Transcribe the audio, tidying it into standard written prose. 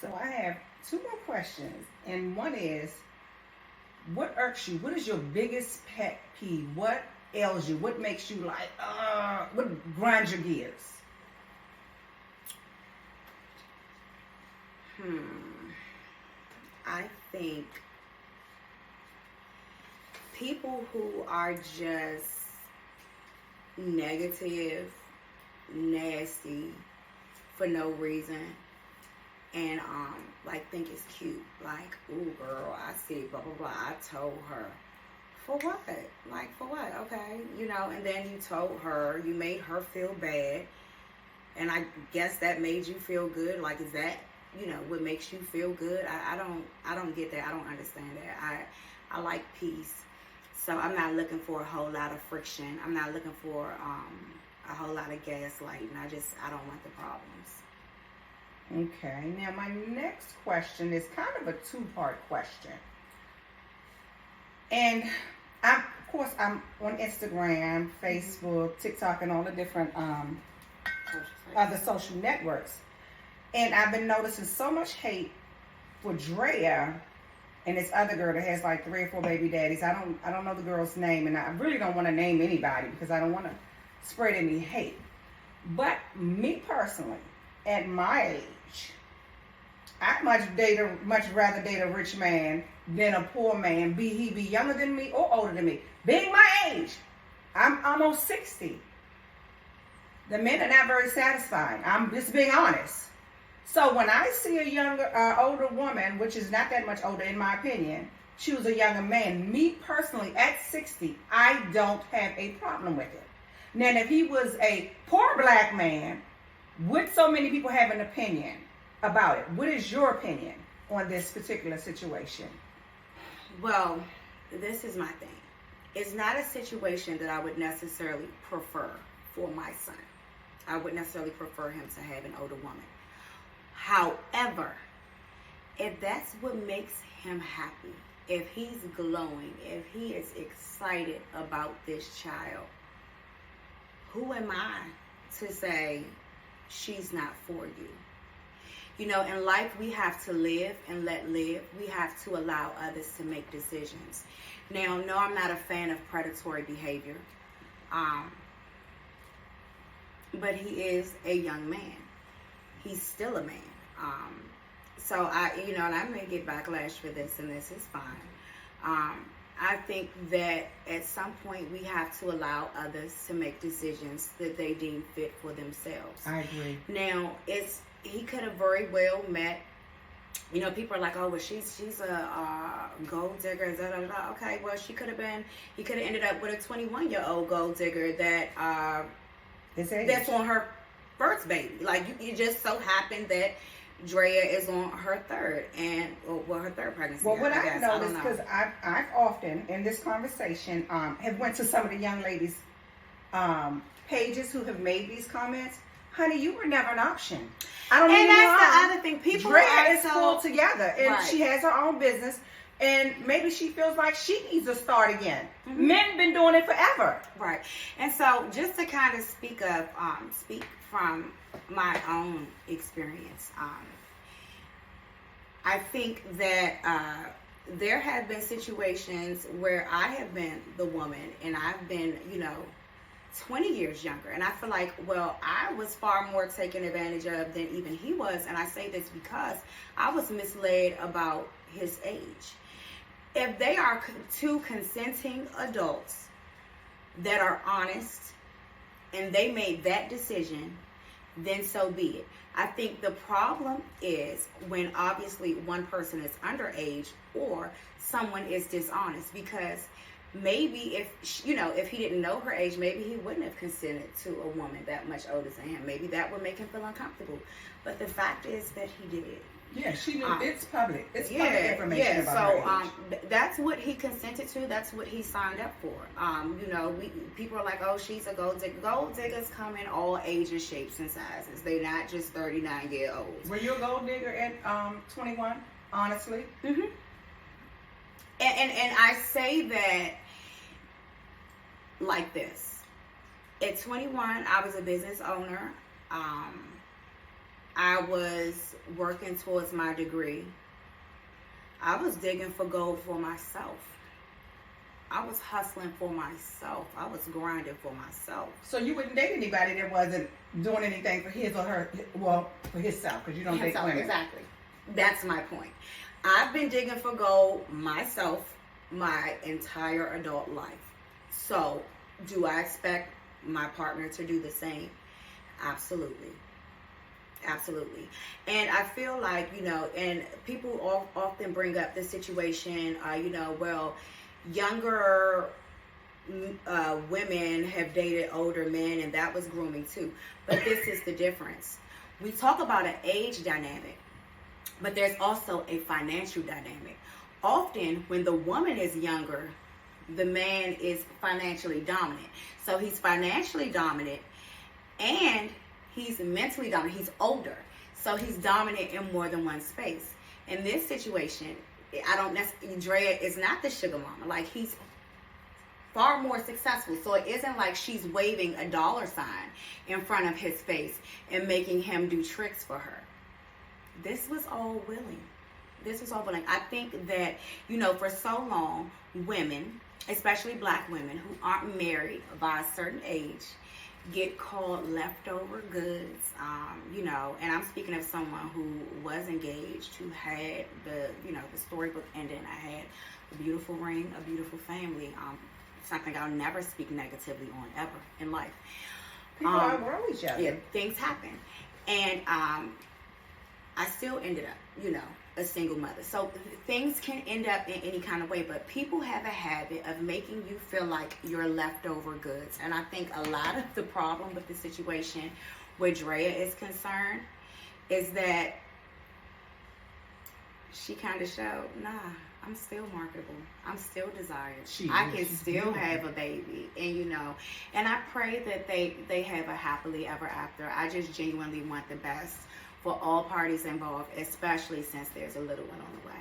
So I have two more questions, and one is, what irks you? What is your biggest pet peeve? What ails you? What makes you like, what grinds your gears? I think people who are just negative, nasty for no reason, and like think it's cute, like, ooh girl, I see blah blah blah, I told her. For what? Like, for what? Okay, and then you told her, you made her feel bad, and I guess that made you feel good. Like, is that what makes you feel good? I don't get that. I don't understand that. I like peace, so I'm not looking for a whole lot of friction. I'm not looking for a whole lot of gaslighting. I don't want the problems. Okay, now my next question is kind of a two-part question. And of course, I'm on Instagram, Facebook, TikTok, and all the different other social networks. And I've been noticing so much hate for Draya and this other girl that has like 3 or 4 baby daddies. I don't know the girl's name, and I really don't want to name anybody because I don't want to spread any hate. But me personally, at my age, I'd much rather date a rich man than a poor man, be he be younger than me or older than me. Being my age, I'm almost 60. The men are not very satisfying. I'm just being honest. So when I see a older woman, which is not that much older in my opinion, choose a younger man, me personally, at 60, I don't have a problem with it. Now, if he was a poor black man, would so many people have an opinion about it? What is your opinion on this particular situation? Well, this is my thing. It's not a situation that I would necessarily prefer for my son. I would necessarily prefer him to have an older woman. However, if that's what makes him happy, if he's glowing, if he is excited about this child, who am I to say she's not for you? In life, we have to live and let live. We have to allow others to make decisions. Now, no, I'm not a fan of predatory behavior. But he is a young man. He's still a man. So and I may get backlash for this, and this is fine. I think that at some point we have to allow others to make decisions that they deem fit for themselves. I agree. Now, he could have very well met, people are like, oh, well, she's a gold digger, da, da, da. Okay, well, he could have ended up with a 21-year-old gold digger that's on her first baby. Like, you just so happened that Draya is on her third her third pregnancy. Well, what I've noticed, because I've often in this conversation have went to some of the young ladies' pages who have made these comments. Honey, you were never an option. I don't. And that's the other thing. People Draya is pulled together, and right. She has her own business, and maybe she feels like she needs to start again. Mm-hmm. Men been doing it forever, right? And so, just to kind of speak from my own experience, I think that there have been situations where I have been the woman, and I've been, 20 years younger, and I feel like, well, I was far more taken advantage of than even he was. And I say this because I was misled about his age. If they are two consenting adults that are honest and they made that decision, then so be it. I think the problem is when obviously one person is underage or someone is dishonest, because maybe if he didn't know her age, maybe he wouldn't have consented to a woman that much older than him. Maybe that would make him feel uncomfortable. But the fact is that he did. Yeah, she knew. It's public. It's public information about her age. That's what he consented to. That's what he signed up for. People are like, oh, she's a gold digger. Gold diggers come in all ages, shapes, and sizes. They're not just 39-year-olds. Were you a gold digger at 21? Honestly. Mm-hmm. And I say that like this. At 21, I was a business owner. I was working towards my degree. I was digging for gold for myself. I was hustling for myself. I was grinding for myself. So you wouldn't date anybody that wasn't doing anything for his or her, well, for himself, because you don't date women. Exactly. That's my point. I've been digging for gold myself my entire adult life. So, do I expect my partner to do the same? Absolutely. Absolutely. And I feel like, and people often bring up the situation, well, younger women have dated older men, and that was grooming too. But this is the difference. We talk about an age dynamic, but there's also a financial dynamic. Often, when the woman is younger, the man is financially dominant. So he's financially dominant, and he's mentally dominant. He's older, so he's dominant in more than one space. In this situation, Draya is not the sugar mama. Like, he's far more successful. So it isn't like she's waving a dollar sign in front of his face and making him do tricks for her. This was all willing. I think that, for so long, women, especially black women who aren't married by a certain age, get called leftover goods, and I'm speaking of someone who was engaged, who had the storybook ending. I had a beautiful ring, a beautiful family, something I'll never speak negatively on ever in life. People outgrow each other. Yeah, things happen. And I still ended up, a single mother. So things can end up in any kind of way, but people have a habit of making you feel like you're leftover goods. And I think a lot of the problem with the situation where Draya is concerned is that she kind of showed, nah, I'm still marketable. I'm still desired. I can still have a baby. And I pray that they have a happily ever after. I just genuinely want the best for all parties involved, especially since there's a little one on the way.